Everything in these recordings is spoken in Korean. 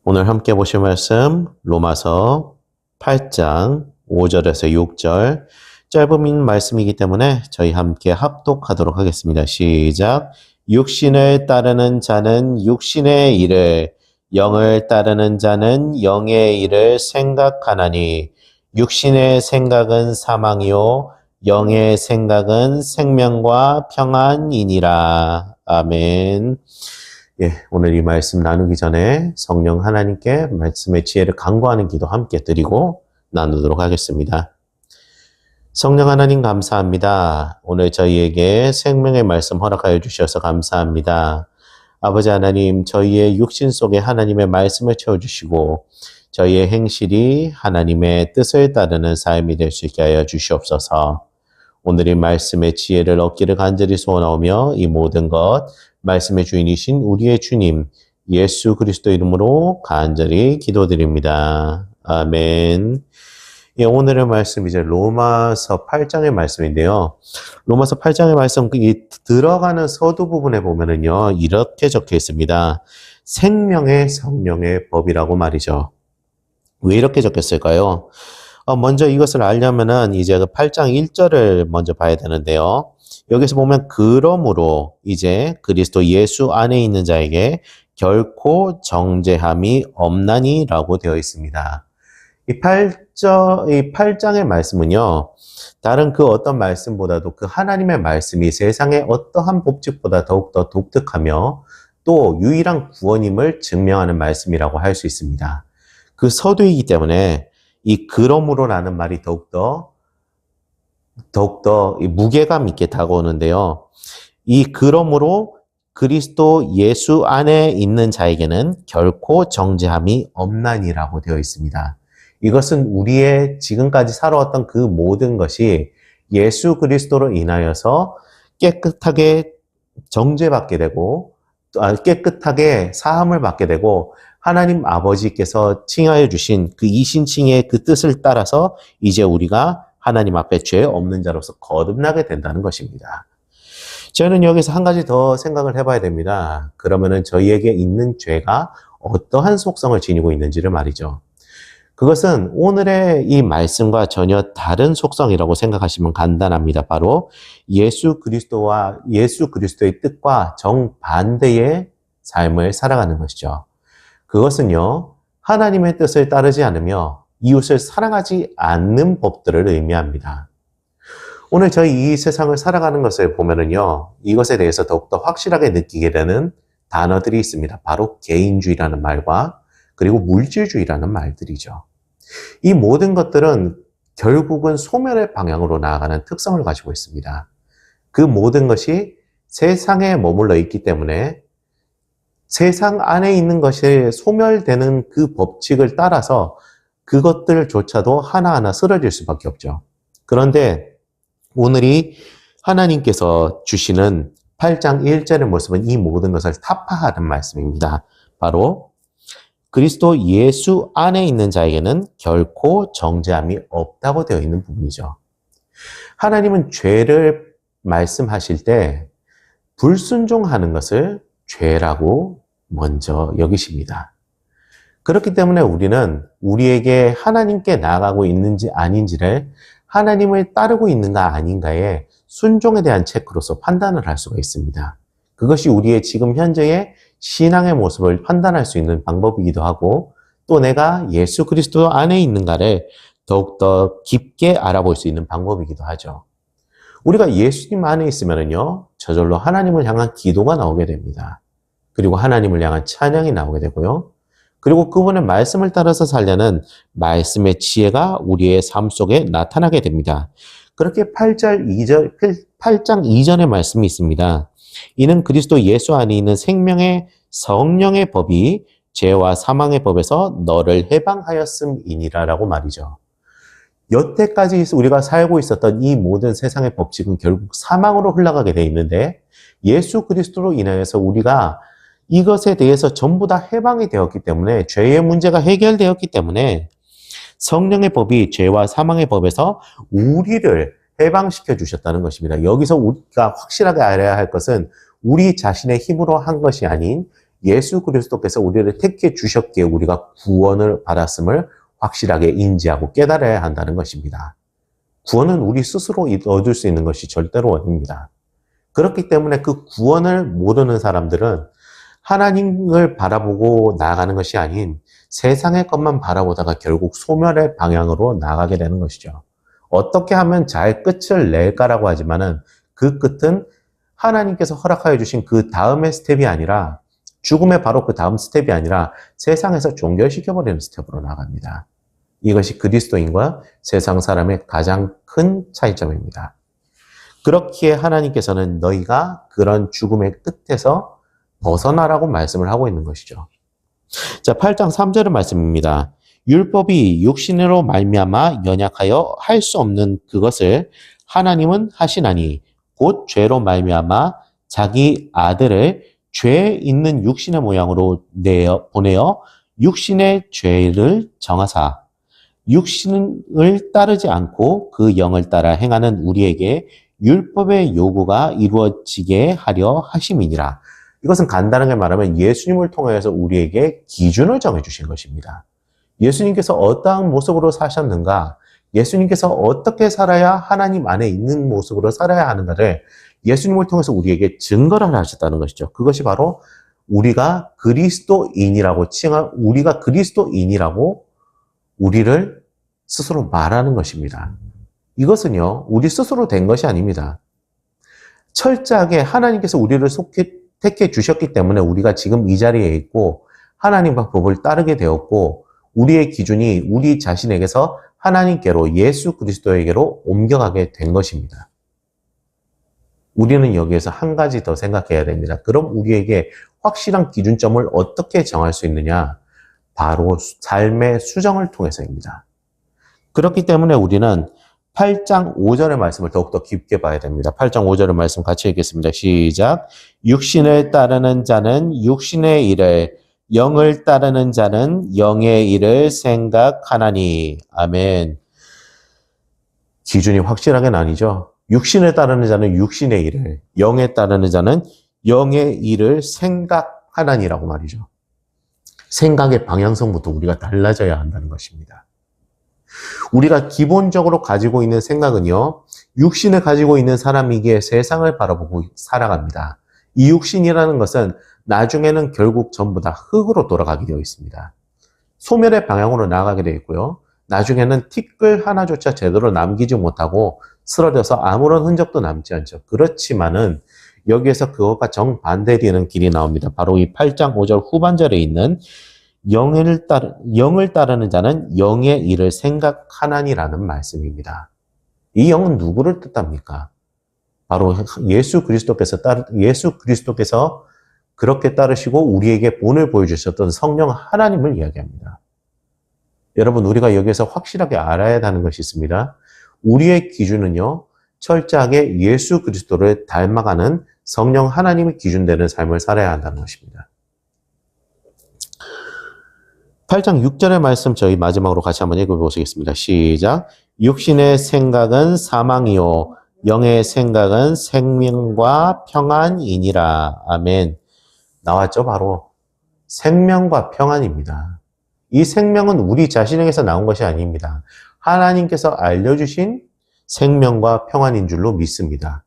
오늘 함께 보실 말씀 로마서 8장 5절에서 6절 짧은 말씀이기 때문에 저희 함께 합독하도록 하겠습니다. 시작. 육신을 따르는 자는 육신의 일을, 영을 따르는 자는 영의 일을 생각하나니 육신의 생각은 사망이요 영의 생각은 생명과 평안이니라. 아멘. 오늘 이 말씀 나누기 전에 성령 하나님께 말씀의 지혜를 간구하는 기도 함께 드리고 나누도록 하겠습니다. 성령 하나님 감사합니다. 오늘 저희에게 생명의 말씀 허락하여 주셔서 감사합니다. 아버지 하나님, 저희의 육신 속에 하나님의 말씀을 채워주시고 저희의 행실이 하나님의 뜻을 따르는 삶이 될 수 있게 하여 주시옵소서. 오늘 이 말씀의 지혜를 얻기를 간절히 소원하오며 이 모든 것 말씀의 주인이신 우리의 주님 예수 그리스도 이름으로 간절히 기도드립니다. 아멘. 오늘의 말씀 이제 로마서 8장의 말씀인데요. 로마서 8장의 말씀 들어가는 서두 부분에 보면은요 이렇게 적혀 있습니다. 생명의 성령의 법이라고 말이죠. 왜 이렇게 적혔을까요? 먼저 이것을 알려면은 이제 그 8장 1절을 먼저 봐야 되는데요. 여기서 보면 그러므로 이제 그리스도 예수 안에 있는 자에게 결코 정죄함이 없나니라고 되어 있습니다. 이 8장의 말씀은요. 다른 그 어떤 말씀보다도 그 하나님의 말씀이 세상의 어떠한 법칙보다 더욱더 독특하며 또 유일한 구원임을 증명하는 말씀이라고 할 수 있습니다. 그 서두이기 때문에 이 그러므로라는 말이 더욱더 무게감 있게 다가오는데요. 이 그러므로 그리스도 예수 안에 있는 자에게는 결코 정죄함이 없나니라고 되어 있습니다. 이것은 우리의 지금까지 살아왔던 그 모든 것이 예수 그리스도로 인하여서 깨끗하게 정죄받게 되고 깨끗하게 사함을 받게 되고 하나님 아버지께서 칭하여 주신 그 이신칭의 그 뜻을 따라서 이제 우리가 하나님 앞에 죄 없는 자로서 거듭나게 된다는 것입니다. 저는 여기서 한 가지 더 생각을 해봐야 됩니다. 그러면은 저희에게 있는 죄가 어떠한 속성을 지니고 있는지를 말이죠. 그것은 오늘의 이 말씀과 전혀 다른 속성이라고 생각하시면 간단합니다. 바로 예수 그리스도의 뜻과 정반대의 삶을 살아가는 것이죠. 그것은요, 하나님의 뜻을 따르지 않으며 이웃을 사랑하지 않는 법들을 의미합니다. 오늘 저희 이 세상을 살아가는 것을 보면은요, 이것에 대해서 더욱더 확실하게 느끼게 되는 단어들이 있습니다. 바로 개인주의라는 말과 그리고 물질주의라는 말들이죠. 이 모든 것들은 결국은 소멸의 방향으로 나아가는 특성을 가지고 있습니다. 그 모든 것이 세상에 머물러 있기 때문에 세상 안에 있는 것이 소멸되는 그 법칙을 따라서 그것들조차도 하나하나 쓰러질 수밖에 없죠. 그런데 오늘이 하나님께서 주시는 8장 1절의 모습은 이 모든 것을 타파하는 말씀입니다. 바로 그리스도 예수 안에 있는 자에게는 결코 정죄함이 없다고 되어 있는 부분이죠. 하나님은 죄를 말씀하실 때 불순종하는 것을 죄라고 먼저 여기십니다. 그렇기 때문에 우리는 우리에게 하나님께 나아가고 있는지 아닌지를 하나님을 따르고 있는가 아닌가에 순종에 대한 체크로서 판단을 할 수가 있습니다. 그것이 우리의 지금 현재의 신앙의 모습을 판단할 수 있는 방법이기도 하고 또 내가 예수 그리스도 안에 있는가를 더욱더 깊게 알아볼 수 있는 방법이기도 하죠. 우리가 예수님 안에 있으면요, 저절로 하나님을 향한 기도가 나오게 됩니다. 그리고 하나님을 향한 찬양이 나오게 되고요. 그리고 그분의 말씀을 따라서 살려는 말씀의 지혜가 우리의 삶 속에 나타나게 됩니다. 그렇게 8장 2절의 말씀이 있습니다. 이는 그리스도 예수 안에 있는 생명의 성령의 법이 죄와 사망의 법에서 너를 해방하였음이니라라고 말이죠. 여태까지 우리가 살고 있었던 이 모든 세상의 법칙은 결국 사망으로 흘러가게 돼 있는데 예수 그리스도로 인하여서 우리가 이것에 대해서 전부 다 해방이 되었기 때문에 죄의 문제가 해결되었기 때문에 성령의 법이 죄와 사망의 법에서 우리를 해방시켜 주셨다는 것입니다. 여기서 우리가 확실하게 알아야 할 것은 우리 자신의 힘으로 한 것이 아닌 예수 그리스도께서 우리를 택해 주셨기에 우리가 구원을 받았음을 확실하게 인지하고 깨달아야 한다는 것입니다. 구원은 우리 스스로 얻을 수 있는 것이 절대로 아닙니다. 그렇기 때문에 그 구원을 모르는 사람들은 하나님을 바라보고 나아가는 것이 아닌 세상의 것만 바라보다가 결국 소멸의 방향으로 나아가게 되는 것이죠. 어떻게 하면 잘 끝을 낼까라고 하지만은 그 끝은 하나님께서 허락하여 주신 그 다음의 스텝이 아니라 죽음의 바로 그 다음 스텝이 아니라 세상에서 종결시켜버리는 스텝으로 나갑니다. 이것이 그리스도인과 세상 사람의 가장 큰 차이점입니다. 그렇기에 하나님께서는 너희가 그런 죽음의 끝에서 벗어나라고 말씀을 하고 있는 것이죠. 자, 8장 3절의 말씀입니다. 율법이 육신으로 말미암아 연약하여 할 수 없는 그것을 하나님은 하시나니 곧 죄로 말미암아 자기 아들을 죄 있는 육신의 모양으로 보내어 육신의 죄를 정하사 육신을 따르지 않고 그 영을 따라 행하는 우리에게 율법의 요구가 이루어지게 하려 하심이니라. 이것은 간단하게 말하면 예수님을 통해서 우리에게 기준을 정해주신 것입니다. 예수님께서 어떠한 모습으로 사셨는가, 예수님께서 어떻게 살아야 하나님 안에 있는 모습으로 살아야 하는가를 예수님을 통해서 우리에게 증거를 하셨다는 것이죠. 그것이 바로 우리가 그리스도인이라고 우리를 스스로 말하는 것입니다. 이것은요, 우리 스스로 된 것이 아닙니다. 철저하게 하나님께서 우리를 택해 주셨기 때문에 우리가 지금 이 자리에 있고 하나님과 법을 따르게 되었고 우리의 기준이 우리 자신에게서 하나님께로 예수 그리스도에게로 옮겨가게 된 것입니다. 우리는 여기에서 한 가지 더 생각해야 됩니다. 그럼 우리에게 확실한 기준점을 어떻게 정할 수 있느냐? 바로 삶의 수정을 통해서입니다. 그렇기 때문에 우리는 8장 5절의 말씀을 더욱더 깊게 봐야 됩니다. 8장 5절의 말씀 같이 읽겠습니다. 시작. 육신을 따르는 자는 육신의 일을, 영을 따르는 자는 영의 일을 생각하나니. 아멘. 기준이 확실하게 나뉘죠. 육신을 따르는 자는 육신의 일을, 영에 따르는 자는 영의 일을 생각하나니라고 말이죠. 생각의 방향성부터 우리가 달라져야 한다는 것입니다. 우리가 기본적으로 가지고 있는 생각은요, 육신을 가지고 있는 사람이기에 세상을 바라보고 살아갑니다. 이 육신이라는 것은 나중에는 결국 전부 다 흙으로 돌아가게 되어 있습니다. 소멸의 방향으로 나아가게 되어 있고요. 나중에는 티끌 하나조차 제대로 남기지 못하고 쓰러져서 아무런 흔적도 남지 않죠. 그렇지만은 여기에서 그것과 정반대되는 길이 나옵니다. 바로 이 8장 5절 후반절에 있는 영을 따르는 자는 영의 일을 생각하나니라는 말씀입니다. 이 영은 누구를 뜻합니까? 바로 예수 그리스도께서 그렇게 따르시고 우리에게 본을 보여주셨던 성령 하나님을 이야기합니다. 여러분, 우리가 여기서 확실하게 알아야 하는 것이 있습니다. 우리의 기준은요, 철저하게 예수 그리스도를 닮아가는 성령 하나님의 기준되는 삶을 살아야 한다는 것입니다. 8장 6절의 말씀 저희 마지막으로 같이 한번 읽어보시겠습니다. 시작. 육신의 생각은 사망이요 영의 생각은 생명과 평안이니라. 아멘. 나왔죠? 바로 생명과 평안입니다. 이 생명은 우리 자신에게서 나온 것이 아닙니다. 하나님께서 알려주신 생명과 평안인 줄로 믿습니다.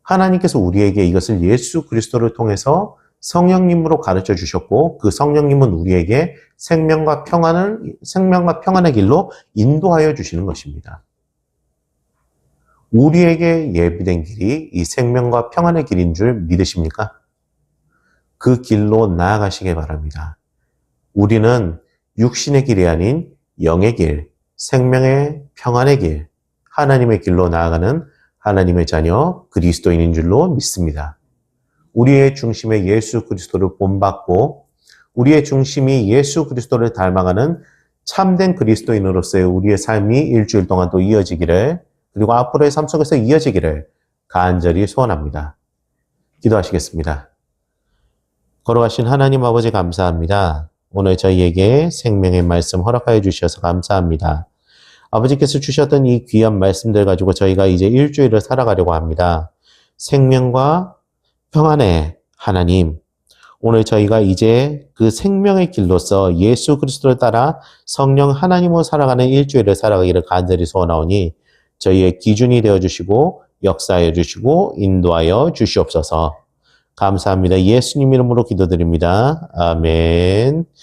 하나님께서 우리에게 이것을 예수 그리스도를 통해서 성령님으로 가르쳐 주셨고 그 성령님은 우리에게 생명과 평안의 길로 인도하여 주시는 것입니다. 우리에게 예비된 길이 이 생명과 평안의 길인 줄 믿으십니까? 그 길로 나아가시길 바랍니다. 우리는 육신의 길이 아닌 영의 길, 생명의 평안의 길, 하나님의 길로 나아가는 하나님의 자녀 그리스도인인 줄로 믿습니다. 우리의 중심에 예수 그리스도를 본받고 우리의 중심이 예수 그리스도를 닮아가는 참된 그리스도인으로서의 우리의 삶이 일주일 동안 또 이어지기를, 그리고 앞으로의 삶 속에서 이어지기를 간절히 소원합니다. 기도하시겠습니다. 걸어가신 하나님 아버지 감사합니다. 오늘 저희에게 생명의 말씀 허락하여 주셔서 감사합니다. 아버지께서 주셨던 이 귀한 말씀들 가지고 저희가 이제 일주일을 살아가려고 합니다. 생명과 평안의 하나님, 오늘 저희가 이제 그 생명의 길로서 예수 그리스도를 따라 성령 하나님으로 살아가는 일주일을 살아가기를 간절히 소원하오니 저희의 기준이 되어주시고 역사해 주시고 인도하여 주시옵소서. 감사합니다. 예수님 이름으로 기도드립니다. 아멘.